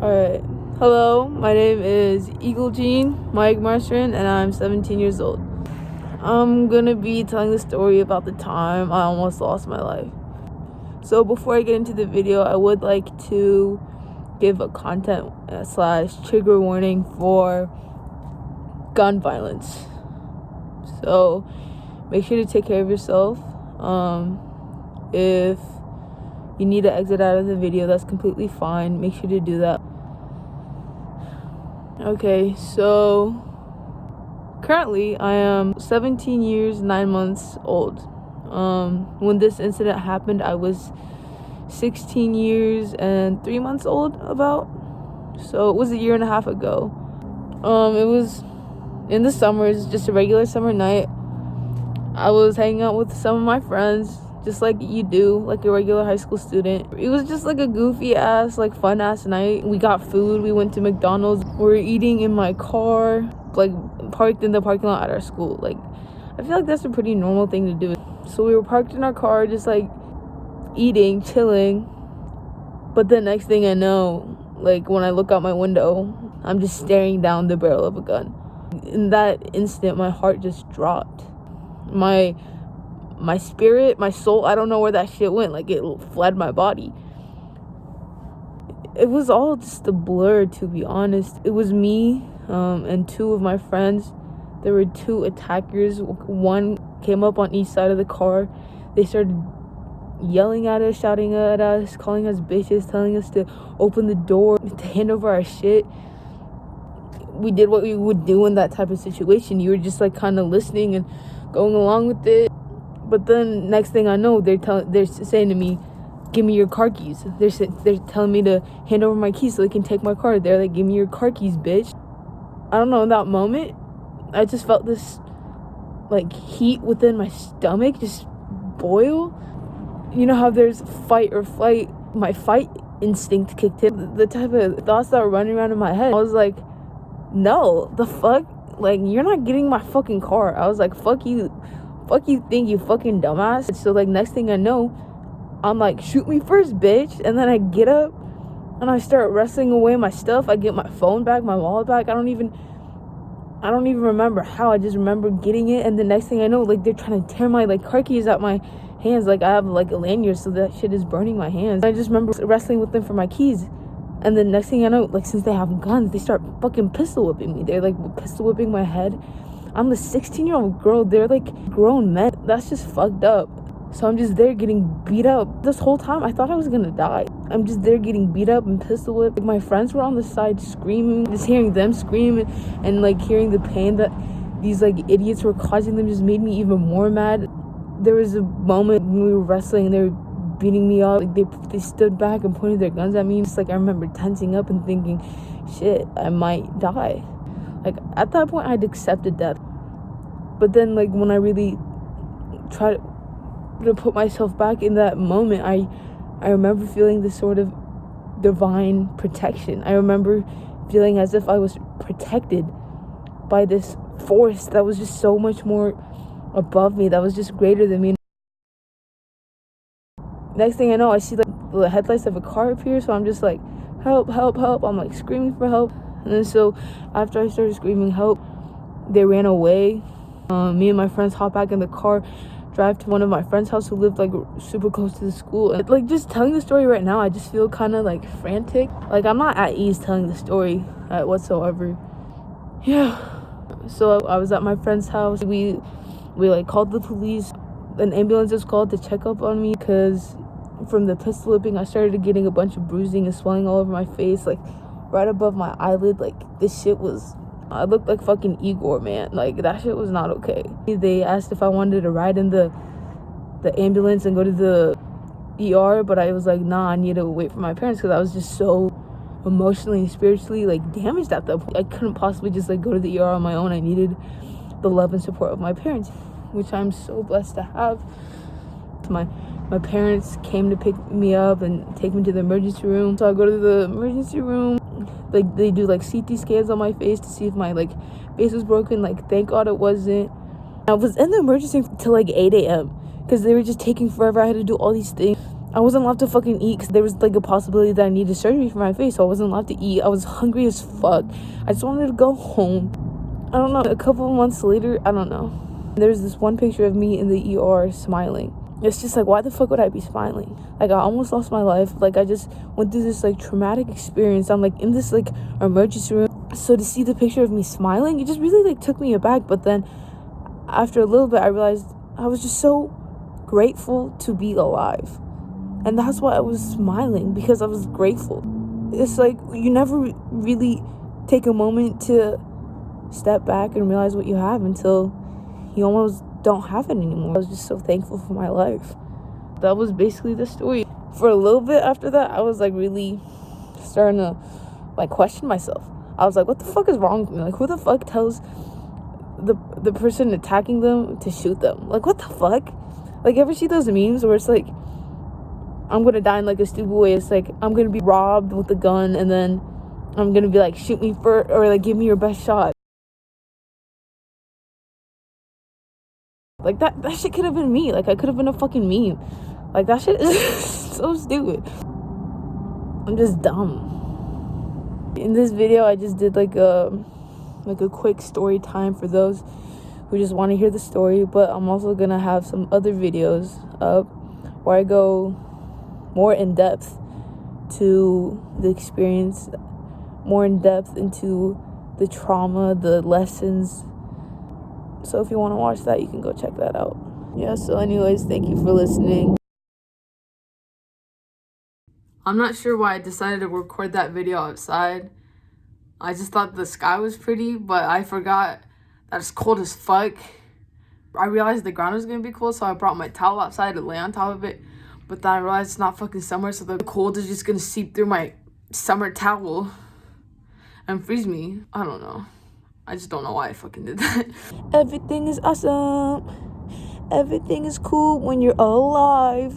Alright. Hello, my name is Egel Mike Marstrin, and I'm 17 years old. I'm gonna be telling the story about the time I almost lost my life. So before I get into the video, I would like to give a content / trigger warning for gun violence. So make sure to take care of yourself. If you need to exit out of the video, that's completely fine. Make sure to do that. Okay, so currently I am 17 years, 9 months old. When this incident happened, I was 16 years and 3 months old, about. So it was a year and a half ago. It was in the summer. It's just a regular summer night. I was hanging out with some of my friends, just like you do, like a regular high school student. It was just like a goofy ass, like fun ass night. We got food. We went to McDonald's. We were eating in my car, like parked in the parking lot at our school. Like, I feel like that's a pretty normal thing to do. So we were parked in our car, just like eating, chilling. But the next thing I know, like when I look out my window, I'm just staring down the barrel of a gun. In that instant, my heart just dropped. My spirit, my soul, I don't know where that shit went. Like, it fled my body. It was all just a blur, to be honest. It was me and two of my friends. There were two attackers. One came up on each side of the car. They started yelling at us, shouting at us, calling us bitches, telling us to open the door, to hand over our shit. We did what we would do in that type of situation. You were just like kind of listening and going along with it. But then next thing I know, they're saying to me, give me your car keys. They're telling me to hand over my keys so they can take my car. They're like, give me your car keys, bitch. I don't know, in that moment, I just felt this like heat within my stomach just boil. You know how there's fight or flight? My fight instinct kicked in. The type of thoughts that were running around in my head. I was like, no, the fuck? Like, you're not getting my fucking car. I was like, fuck you. Fuck you think, you fucking dumbass. So like next thing I know, I'm like, shoot me first, bitch. And then I get up and I start wrestling away my stuff. I get my phone back, my wallet back. I don't even remember how. I just remember getting it, and the next thing I know, like, they're trying to tear my like car keys out my hands. Like, I have like a lanyard, so that shit is burning my hands. I just remember wrestling with them for my keys. And the next thing I know, like, since they have guns, they start fucking pistol whipping me. They're like pistol whipping my head. I'm the 16-year-old girl. They're like grown men. That's just fucked up. So I'm just there getting beat up. This whole time, I thought I was gonna die. I'm just there getting beat up and pistol whipped. Like, my friends were on the side screaming. Just hearing them scream and like hearing the pain that these like idiots were causing them just made me even more mad. There was a moment when we were wrestling and they were beating me up. Like, they stood back and pointed their guns at me. Just like, I remember tensing up and thinking, shit, I might die. Like, at that point, I'd accepted death. But then, like, when I really tried to put myself back in that moment, I remember feeling this sort of divine protection. I remember feeling as if I was protected by this force that was just so much more above me, that was just greater than me. Next thing I know, I see like the headlights of a car appear, so I'm just like, help, help, help. I'm like screaming for help. And then so after I started screaming help, they ran away. Me and my friends hop back in the car, drive to one of my friends' house who lived like super close to the school. And like, just telling the story right now, I just feel kind of like frantic. Like, I'm not at ease telling the story whatsoever. Yeah. So I was at my friend's house. We like called the police. An ambulance was called to check up on me because from the pistol whipping, I started getting a bunch of bruising and swelling all over my face, like right above my eyelid. Like, this shit was, I looked like fucking Igor, man. Like, that shit was not okay. They asked if I wanted to ride in the ambulance and go to the ER, but I was like, nah, I need to wait for my parents because I was just so emotionally and spiritually like damaged at that point. I couldn't possibly just like go to the ER on my own. I needed the love and support of my parents, which I'm so blessed to have. My parents came to pick me up and take me to the emergency room. So I go to the emergency room. Like, they do like CT scans on my face to see if my like face was broken. Like, thank God it wasn't. I was in the emergency room till like 8 a.m. because they were just taking forever. I had to do all these things. I wasn't allowed to fucking eat because there was like a possibility that I needed surgery for my face, so I wasn't allowed to eat. I was hungry as fuck. I just wanted to go home. I don't know, a couple of months later, I don't know, there's this one picture of me in the ER smiling. It's just like, why the fuck would I be smiling? Like, I almost lost my life. Like, I just went through this like traumatic experience. I'm like in this like emergency room, so to see the picture of me smiling, it just really like took me aback. But then after a little bit, I realized I was just so grateful to be alive. And that's why I was smiling, because I was grateful. It's like you never really take a moment to step back and realize what you have until you almost don't have it anymore. I was just so thankful for my life. That was basically the story. For a little bit after that, I was like really starting to like question myself. I was like, what the fuck is wrong with me? Like, who the fuck tells the person attacking them to shoot them? Like, what the fuck? Like, ever see those memes where it's like, I'm gonna die in like a stupid way? It's like, I'm gonna be robbed with a gun and then I'm gonna be like, shoot me for, or like, give me your best shot. Like, that shit could have been me. Like, I could have been a fucking meme. Like, that shit is so stupid. I'm just dumb. In this video, I just did like a quick story time for those who just want to hear the story, but I'm also gonna have some other videos up where I go more in depth to the experience, more in depth into the trauma, the lessons. So if you want to watch that, you can go check that out. Yeah, so anyways, thank you for listening. I'm not sure why I decided to record that video outside. I just thought the sky was pretty, but I forgot that it's cold as fuck. I realized the ground was gonna be cold, so I brought my towel outside to lay on top of it. But then I realized it's not fucking summer, so the cold is just gonna seep through my summer towel and freeze me. I don't know. I just don't know why I fucking did that. Everything is awesome. Everything is cool when you're alive.